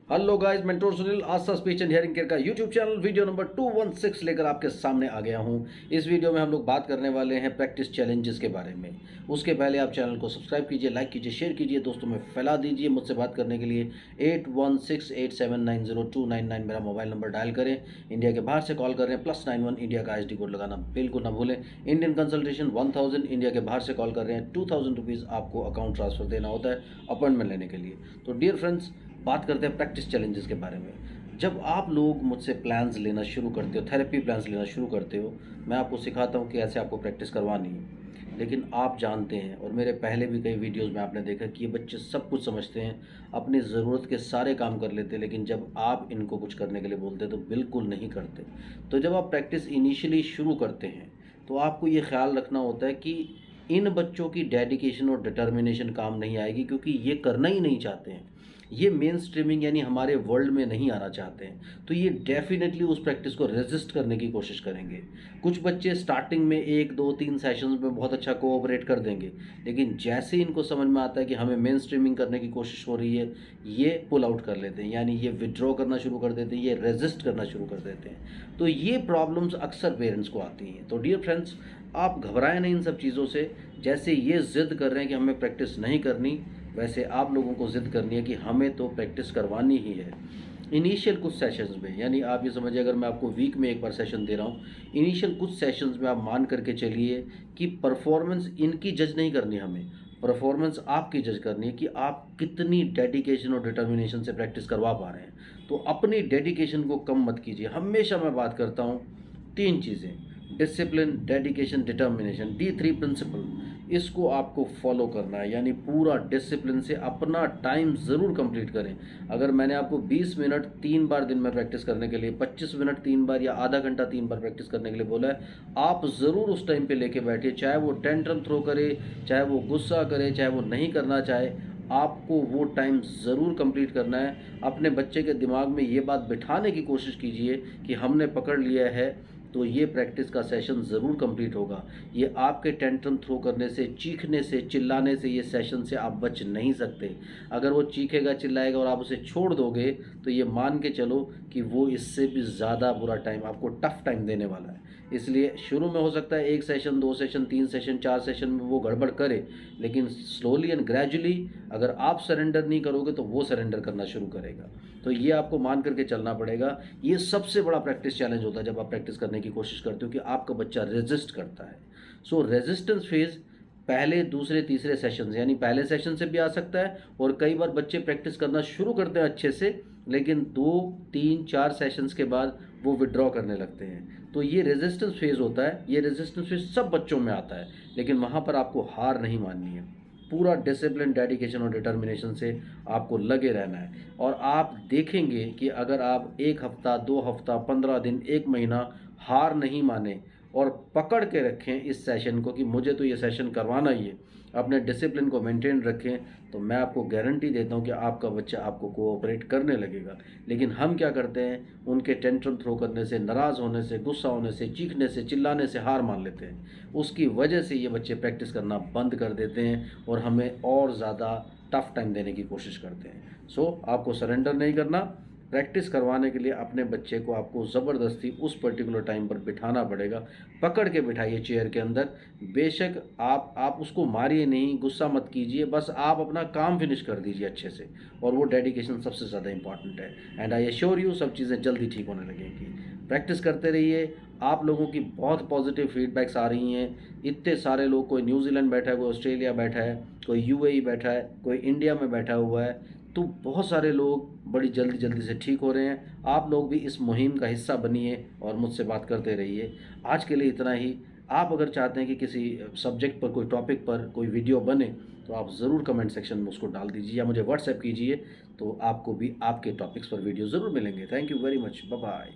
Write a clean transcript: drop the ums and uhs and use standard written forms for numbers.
Hello guys, mentor Sunil Aastha speech and hearing care का YouTube channel video number 216 लेकर आपके सामने आ गया हूं। इस वीडियो में हम लोग बात करने वाले हैं प्रैक्टिस चैलेंजेस के बारे में। उसके पहले आप चैनल को सब्सक्राइब कीजिए, लाइक कीजिए, शेयर कीजिए, दोस्तों में फैला दीजिए। मुझसे बात करने के लिए 8168790299 मेरा मोबाइल नंबर डायल करें। इंडिया के बाहर से कॉल कर रहे हैं +91, इंडिया का एसडी कोड लगाना बिल्कुल ना भूलें। इंडियन कंसल्टेशन 1000, इंडिया के बाहर से कॉल कर रहे हैं 2000 रुपीज़ आपको अकाउंट ट्रांसफर देना होता है अपॉइंटमेंट लेने के लिए। तो डियर फ्रेंड्स, बात करते हैं प्रैक्टिस चैलेंजेस के बारे में। जब आप लोग मुझसे प्लान्स लेना शुरू करते हो, थेरेपी प्लान्स लेना शुरू करते हो, मैं आपको सिखाता हूँ कि ऐसे आपको प्रैक्टिस करवानी है। लेकिन आप जानते हैं, और मेरे पहले भी कई वीडियोस में आपने देखा कि ये बच्चे सब कुछ समझते हैं, अपनी ज़रूरत के सारे काम कर लेते हैं, लेकिन जब आप इनको कुछ करने के लिए बोलते हैं तो बिल्कुल नहीं करते। तो जब आप प्रैक्टिस इनिशियली शुरू करते हैं तो आपको ये ख्याल रखना होता है कि इन बच्चों की डेडिकेशन और डिटर्मिनेशन काम नहीं आएगी, क्योंकि ये करना ही नहीं चाहते हैं। ये मेन स्ट्रीमिंग यानी हमारे वर्ल्ड में नहीं आना चाहते हैं, तो ये डेफिनेटली उस प्रैक्टिस को रेजिस्ट करने की कोशिश करेंगे। कुछ बच्चे स्टार्टिंग में 1 2 3 सेशंस में बहुत अच्छा कोऑपरेट कर देंगे, लेकिन जैसे ही इनको समझ में आता है कि हमें मेन स्ट्रीमिंग करने की कोशिश हो रही है, ये पुल आउट कर लेते हैं, यानी ये विड्रॉ करना शुरू कर देते हैं, ये रेजिस्ट करना शुरू कर देते हैं। तो ये प्रॉब्लम्स अक्सर पेरेंट्स को आती हैं। तो डियर फ्रेंड्स, आप घबराएं नहीं इन सब चीज़ों से। जैसे ये ज़िद कर रहे हैं कि हमें प्रैक्टिस नहीं करनी, वैसे आप लोगों को ज़िद करनी है कि हमें तो प्रैक्टिस करवानी ही है। इनिशियल कुछ सेशंस में, यानी आप ये समझिए, अगर मैं आपको वीक में एक बार सेशन दे रहा हूँ, इनिशियल कुछ सेशंस में आप मान करके चलिए कि परफॉर्मेंस इनकी जज नहीं करनी हमें, परफॉर्मेंस आपकी जज करनी है कि आप कितनी डेडिकेशन और डिटर्मिनेशन से प्रैक्टिस करवा पा रहे हैं। तो अपनी डेडिकेशन को कम मत कीजिए। हमेशा मैं बात करता हूँ 3 चीज़ें: discipline, dedication, determination, D3 principal. इसको आपको फॉलो करना है, यानी पूरा डिसिप्लिन से अपना टाइम ज़रूर कंप्लीट करें। अगर मैंने आपको 20 मिनट 3 बार दिन में प्रैक्टिस करने के लिए, 25 मिनट 3 बार या आधा घंटा 3 बार प्रैक्टिस करने के लिए बोला है, आप ज़रूर उस टाइम पे लेके बैठिए। चाहे वो टेंट्रम थ्रो करे, चाहे वो गुस्सा करे, चाहे वो नहीं करना चाहे, आपको वो टाइम ज़रूर कंप्लीट करना है। अपने बच्चे के दिमाग में ये बात बिठाने की कोशिश कीजिए कि हमने पकड़ लिया है, तो ये प्रैक्टिस का सेशन ज़रूर कंप्लीट होगा। ये आपके टेंट्रम थ्रो करने से, चीखने से, चिल्लाने से, ये सेशन से आप बच नहीं सकते। अगर वो चीखेगा, चिल्लाएगा और आप उसे छोड़ दोगे, तो ये मान के चलो कि वो इससे भी ज़्यादा बुरा टाइम, आपको टफ टाइम देने वाला है। इसलिए शुरू में हो सकता है 1 सेशन, 2 सेशन, 3 सेशन, 4 सेशन में वो गड़बड़ करे, लेकिन स्लोली एंड ग्रेजुअली अगर आप सरेंडर नहीं करोगे तो वो सरेंडर करना शुरू करेगा। तो ये आपको मान करके चलना पड़ेगा। ये सबसे बड़ा प्रैक्टिस चैलेंज होता है जब आप प्रैक्टिस करने की कोशिश करते हो कि आपका बच्चा रेजिस्ट करता है। सो रेजिस्टेंस फेज पहले, दूसरे, तीसरे सेशन, यानी पहले सेशन से भी आ सकता है, और कई बार बच्चे प्रैक्टिस करना शुरू करते हैं अच्छे से, लेकिन 2 3 4 सेशंस के बाद वो विड्रॉ करने लगते हैं। तो ये रेजिस्टेंस फेज़ होता है। ये रेजिस्टेंस फेज़ सब बच्चों में आता है, लेकिन वहाँ पर आपको हार नहीं माननी है। पूरा डिसिप्लिन, डेडिकेशन और डिटर्मिनेशन से आपको लगे रहना है, और आप देखेंगे कि अगर आप 1 हफ्ता, 2 हफ्ता, 15 दिन, 1 महीना हार नहीं माने और पकड़ के रखें इस सेशन को कि मुझे तो ये सेशन करवाना ही है, अपने डिसिप्लिन को मेंटेन रखें, तो मैं आपको गारंटी देता हूँ कि आपका बच्चा आपको कोऑपरेट करने लगेगा। लेकिन हम क्या करते हैं, उनके टेंट्रम थ्रो करने से, नाराज़ होने से, गुस्सा होने से, चीखने से, चिल्लाने से हार मान लेते हैं। उसकी वजह से ये बच्चे प्रैक्टिस करना बंद कर देते हैं और हमें और ज़्यादा टफ टाइम देने की कोशिश करते हैं। सो आपको सरेंडर नहीं करना। प्रैक्टिस करवाने के लिए अपने बच्चे को आपको ज़बरदस्ती उस पर्टिकुलर टाइम पर बिठाना पड़ेगा। पकड़ के बिठाइए चेयर के अंदर। बेशक आप उसको मारिए नहीं, गुस्सा मत कीजिए, बस आप अपना काम फिनिश कर दीजिए अच्छे से, और वो डेडिकेशन सबसे ज़्यादा इंपॉर्टेंट है। एंड आई एश्योर यू, सब चीज़ें जल्दी ठीक होने लगेंगी। प्रैक्टिस करते रहिए। आप लोगों की बहुत पॉजिटिव फीडबैक्स आ रही हैं। इतने सारे लोग, कोई न्यूजीलैंड बैठा है, कोई ऑस्ट्रेलिया बैठा है, कोई यूएई बैठा है, कोई इंडिया में बैठा हुआ है, तो बहुत सारे लोग बड़ी जल्दी जल्दी से ठीक हो रहे हैं। आप लोग भी इस मुहिम का हिस्सा बनिए और मुझसे बात करते रहिए। आज के लिए इतना ही। आप अगर चाहते हैं कि किसी सब्जेक्ट पर, कोई टॉपिक पर कोई वीडियो बने, तो आप ज़रूर कमेंट सेक्शन में उसको डाल दीजिए या मुझे व्हाट्सएप कीजिए, तो आपको भी आपके टॉपिक्स पर वीडियो ज़रूर मिलेंगे। Thank you very much. Bye bye.